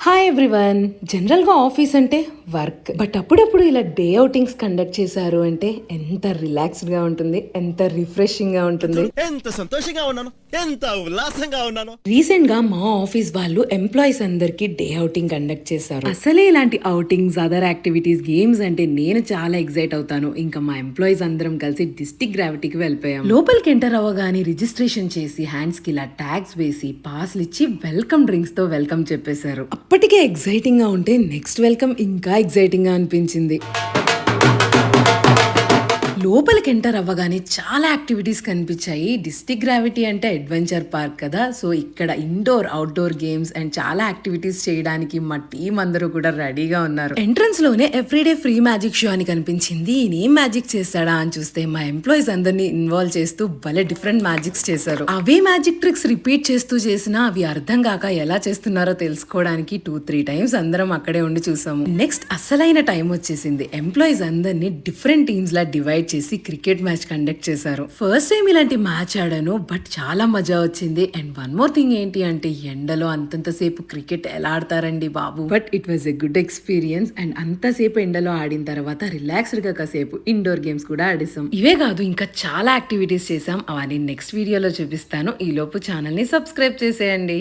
Hi everyone. జనరల్గా office అంటే work, but అప్పుడప్పుడు ఇలా డే అవుటింగ్స్ కండక్ట్ చేశారు అంటే ఎంత రిలాక్స్డ్గా ఉంటుంది, ఎంత రిఫ్రెషింగ్గా ఉంటుంది. ఎంత సంతోషంగా ఉన్నాను, ఎంత ఉల్లాసంగా ఉన్నాను. రీసెంట్గా మా ఆఫీస్ వాళ్ళు ఎంప్లాయీస్ అందరికి డే అవుటింగ్ కండక్ట్ చేశారు. అసలే ఇలాంటి అవుటింగ్స్, అదర్ యాక్టివిటీస్, గేమ్స్ అంటే నేను చాలా ఎక్సైట్ అవుతాను. ఇంకా మా ఎంప్లాయీస్ అందరం కలిసి డిస్ట్రిక్ట్ గ్రావిటీకి వెళ్ళిపోయాం. లోపలికి ఎంటర్ అవ్వగానే రిజిస్ట్రేషన్ చేసి హ్యాండ్స్ కి ఇలా ట్యాగ్స్ వేసి పాస్లు ఇచ్చి వెల్కమ్ డ్రింక్స్ తో వెల్కమ్ చెప్పేశారు. అప్పటికే ఎక్సైటింగ్ గా ఉంటే నెక్స్ట్ వెల్కమ్ ఇంకా ఎక్సైటింగ్ గా అనిపించింది. లోపలికి ఎంటర్ అవ్వగానే చాలా యాక్టివిటీస్ కనిపించాయి. డిస్ట్రిక్ట్ గ్రావిటీ అంటే అడ్వెంచర్ పార్క్ కదా, సో ఇక్కడ ఇండోర్, అవుట్డోర్ గేమ్స్ అండ్ చాలా యాక్టివిటీస్ చేయడానికి మా టీం అందరూ కూడా రెడీగా ఉన్నారు. ఎంట్రన్స్ లోనే ఎవ్రీడే ఫ్రీ మ్యాజిక్ షో అని కనిపించింది. ఏం మ్యాజిక్ చేస్తాడా అని చూస్తే మా ఎంప్లాయీస్ అందరినీ ఇన్వాల్వ్ చేస్తూ భలే డిఫరెంట్ మ్యాజిక్స్ చేశారు. అవే మ్యాజిక్ ట్రిక్స్ రిపీట్ చేస్తూ చేసినా అవి అర్థం కాక ఎలా చేస్తున్నారో తెలుసుకోవడానికి 2-3 టైమ్స్ అందరం అక్కడే ఉండి చూసాము. నెక్స్ట్ అసలైన టైం వచ్చేసింది. ఎంప్లాయీస్ అందరినీ డిఫరెంట్ టీమ్స్ లా డివైడ్ చేసి క్రికెట్ మ్యాచ్ కండక్ట్ చేశారు. ఫస్ట్ టైం ఇలాంటి మ్యాచ్ ఆడాను, బట్ చాలా మజా వచ్చింది. అండ్ వన్ మోర్ థింగ్ ఏంటి అంటే ఎండలో అంతంతసేపు క్రికెట్ ఎలా ఆడతారండి బాబు, but it was a good experience. And అంతసేపు ఎండలో ఆడిన తర్వాత రిలాక్స్డ్ గా కాసేపు ఇండోర్ గేమ్స్ కూడా ఆడేసాం. ఇవే కాదు ఇంకా చాలా యాక్టివిటీస్ చేసాం. అవన్నీ నెక్స్ట్ వీడియోలో చూపిస్తాను. ఈ లోపు ఛానల్ ని సబ్స్క్రైబ్ చేసేయండి.